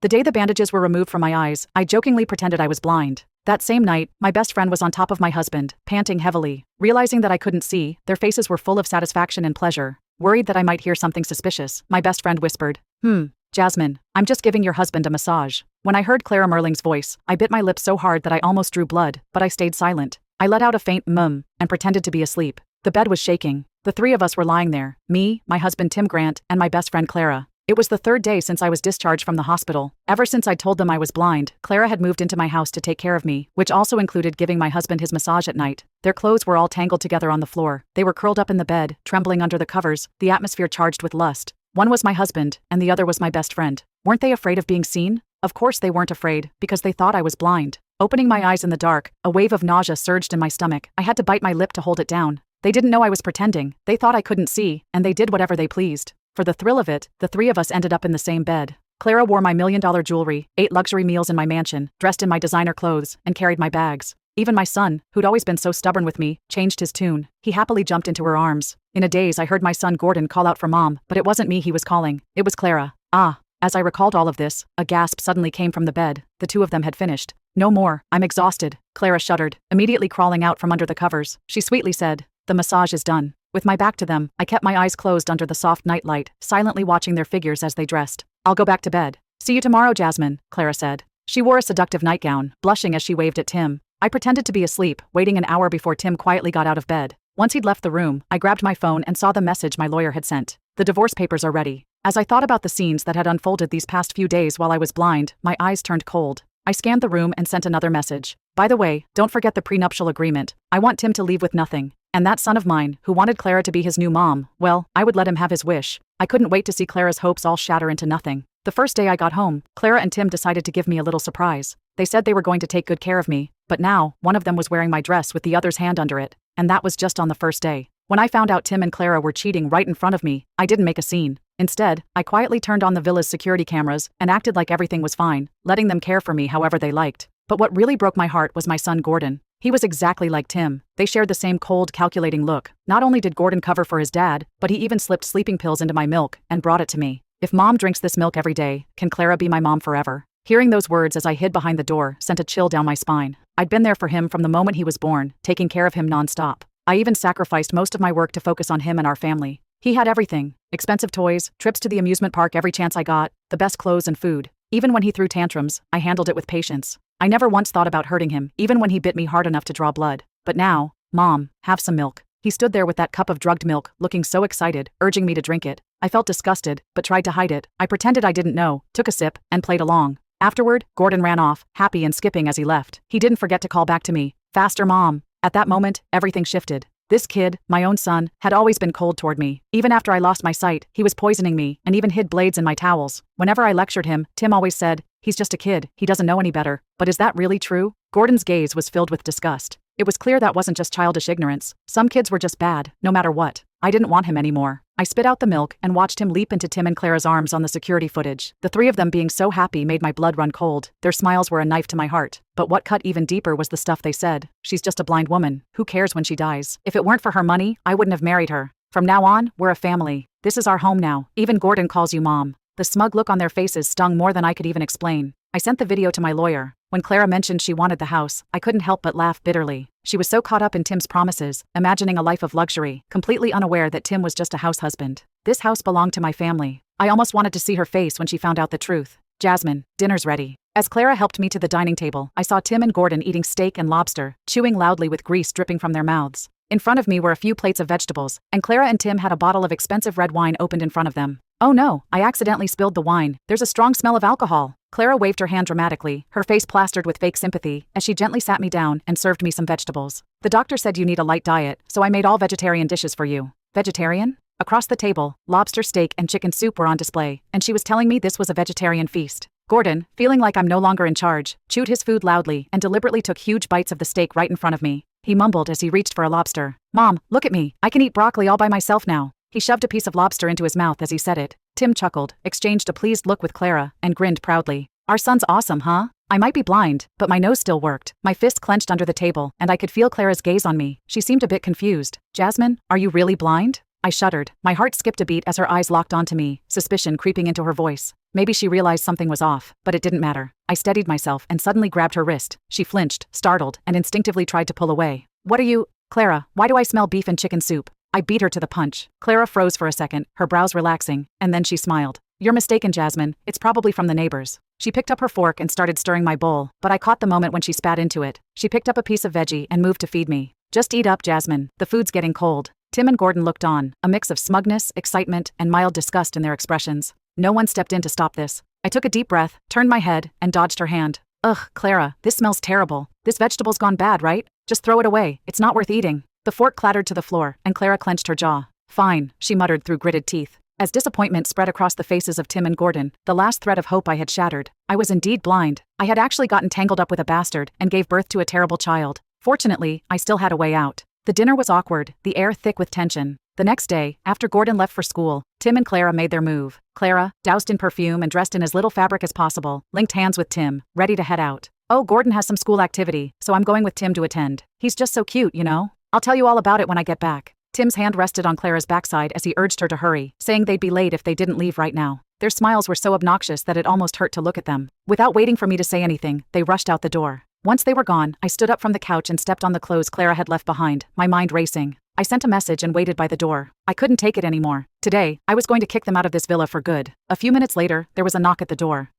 The day the bandages were removed from my eyes, I jokingly pretended I was blind. That same night, my best friend was on top of my husband, panting heavily. Realizing that I couldn't see, their faces were full of satisfaction and pleasure. Worried that I might hear something suspicious, my best friend whispered, Jasmine, I'm just giving your husband a massage. When I heard Clara Merling's voice, I bit my lips so hard that I almost drew blood, but I stayed silent. I let out a faint and pretended to be asleep. The bed was shaking. The three of us were lying there, me, my husband Tim Grant, and my best friend Clara. It was the third day since I was discharged from the hospital. Ever since I told them I was blind, Clara had moved into my house to take care of me, which also included giving my husband his massage at night. Their clothes were all tangled together on the floor. They were curled up in the bed, trembling under the covers, the atmosphere charged with lust. One was my husband, and the other was my best friend. Weren't they afraid of being seen? Of course they weren't afraid, because they thought I was blind. Opening my eyes in the dark, a wave of nausea surged in my stomach. I had to bite my lip to hold it down. They didn't know I was pretending. They thought I couldn't see, and they did whatever they pleased. For the thrill of it, the three of us ended up in the same bed. Clara wore my $1 million jewelry, ate luxury meals in my mansion, dressed in my designer clothes, and carried my bags. Even my son, who'd always been so stubborn with me, changed his tune. He happily jumped into her arms. In a daze, I heard my son Gordon call out for Mom, but it wasn't me he was calling. It was Clara. As I recalled all of this, a gasp suddenly came from the bed. The two of them had finished. No more, I'm exhausted. Clara shuddered, immediately crawling out from under the covers. She sweetly said, "The massage is done." With my back to them, I kept my eyes closed under the soft nightlight, silently watching their figures as they dressed. "I'll go back to bed. See you tomorrow, Jasmine," Clara said. She wore a seductive nightgown, blushing as she waved at Tim. I pretended to be asleep, waiting an hour before Tim quietly got out of bed. Once he'd left the room, I grabbed my phone and saw the message my lawyer had sent. "The divorce papers are ready." As I thought about the scenes that had unfolded these past few days while I was blind, my eyes turned cold. I scanned the room and sent another message. "By the way, don't forget the prenuptial agreement. I want Tim to leave with nothing. And that son of mine, who wanted Clara to be his new mom, well, I would let him have his wish." I couldn't wait to see Clara's hopes all shatter into nothing. The first day I got home, Clara and Tim decided to give me a little surprise. They said they were going to take good care of me, but now, one of them was wearing my dress with the other's hand under it, and that was just on the first day. When I found out Tim and Clara were cheating right in front of me, I didn't make a scene. Instead, I quietly turned on the villa's security cameras and acted like everything was fine, letting them care for me however they liked. But what really broke my heart was my son Gordon. He was exactly like Tim. They shared the same cold, calculating look. Not only did Gordon cover for his dad, but he even slipped sleeping pills into my milk and brought it to me. "If Mom drinks this milk every day, can Clara be my mom forever?" Hearing those words as I hid behind the door sent a chill down my spine. I'd been there for him from the moment he was born, taking care of him nonstop. I even sacrificed most of my work to focus on him and our family. He had everything: expensive toys, trips to the amusement park every chance I got, the best clothes and food. Even when he threw tantrums, I handled it with patience. I never once thought about hurting him, even when he bit me hard enough to draw blood. But now, "Mom, have some milk." He stood there with that cup of drugged milk, looking so excited, urging me to drink it. I felt disgusted, but tried to hide it. I pretended I didn't know, took a sip, and played along. Afterward, Gordon ran off, happy and skipping as he left. He didn't forget to call back to me, "Faster, Mom." At that moment, everything shifted. This kid, my own son, had always been cold toward me. Even after I lost my sight, he was poisoning me and even hid blades in my towels. Whenever I lectured him, Tim always said, "He's just a kid, he doesn't know any better." But is that really true? Gordon's gaze was filled with disgust. It was clear that wasn't just childish ignorance. Some kids were just bad, no matter what. I didn't want him anymore. I spit out the milk and watched him leap into Tim and Clara's arms on the security footage. The three of them being so happy made my blood run cold. Their smiles were a knife to my heart. But what cut even deeper was the stuff they said. "She's just a blind woman. Who cares when she dies? If it weren't for her money, I wouldn't have married her. From now on, we're a family. This is our home now. Even Gordon calls you Mom." The smug look on their faces stung more than I could even explain. I sent the video to my lawyer. When Clara mentioned she wanted the house, I couldn't help but laugh bitterly. She was so caught up in Tim's promises, imagining a life of luxury, completely unaware that Tim was just a house husband. This house belonged to my family. I almost wanted to see her face when she found out the truth. "Jasmine, dinner's ready." As Clara helped me to the dining table, I saw Tim and Gordon eating steak and lobster, chewing loudly with grease dripping from their mouths. In front of me were a few plates of vegetables, and Clara and Tim had a bottle of expensive red wine opened in front of them. "Oh no, I accidentally spilled the wine. There's a strong smell of alcohol." Clara waved her hand dramatically, her face plastered with fake sympathy, as she gently sat me down and served me some vegetables. "The doctor said you need a light diet, so I made all vegetarian dishes for you." "Vegetarian?" Across the table, lobster steak and chicken soup were on display, and she was telling me this was a vegetarian feast. Gordon, feeling like I'm no longer in charge, chewed his food loudly and deliberately took huge bites of the steak right in front of me. He mumbled as he reached for a lobster. "Mom, look at me. I can eat broccoli all by myself now." He shoved a piece of lobster into his mouth as he said it. Tim chuckled, exchanged a pleased look with Clara, and grinned proudly. "Our son's awesome, huh?" I might be blind, but my nose still worked. My fist clenched under the table, and I could feel Clara's gaze on me. She seemed a bit confused. "Jasmine, are you really blind?" I shuddered. My heart skipped a beat as her eyes locked onto me, suspicion creeping into her voice. Maybe she realized something was off, but it didn't matter. I steadied myself and suddenly grabbed her wrist. She flinched, startled, and instinctively tried to pull away. What are you? Clara, why do I smell beef and chicken soup? I beat her to the punch. Clara froze for a second, her brows relaxing, and then she smiled. You're mistaken, Jasmine. It's probably from the neighbors. She picked up her fork and started stirring my bowl, but I caught the moment when she spat into it. She picked up a piece of veggie and moved to feed me. Just eat up, Jasmine. The food's getting cold. Tim and Gordon looked on, a mix of smugness, excitement, and mild disgust in their expressions. No one stepped in to stop this. I took a deep breath, turned my head, and dodged her hand. Ugh, Clara, this smells terrible. This vegetable's gone bad, right? Just throw it away. It's not worth eating. The fork clattered to the floor, and Clara clenched her jaw. Fine, she muttered through gritted teeth. As disappointment spread across the faces of Tim and Gordon, the last thread of hope I had shattered. I was indeed blind. I had actually gotten tangled up with a bastard and gave birth to a terrible child. Fortunately, I still had a way out. The dinner was awkward, the air thick with tension. The next day, after Gordon left for school, Tim and Clara made their move. Clara, doused in perfume and dressed in as little fabric as possible, linked hands with Tim, ready to head out. Oh, Gordon has some school activity, so I'm going with Tim to attend. He's just so cute, you know? I'll tell you all about it when I get back. Tim's hand rested on Clara's backside as he urged her to hurry, saying they'd be late if they didn't leave right now. Their smiles were so obnoxious that it almost hurt to look at them. Without waiting for me to say anything, they rushed out the door. Once they were gone, I stood up from the couch and stepped on the clothes Clara had left behind, my mind racing. I sent a message and waited by the door. I couldn't take it anymore. Today, I was going to kick them out of this villa for good. A few minutes later, there was a knock at the door.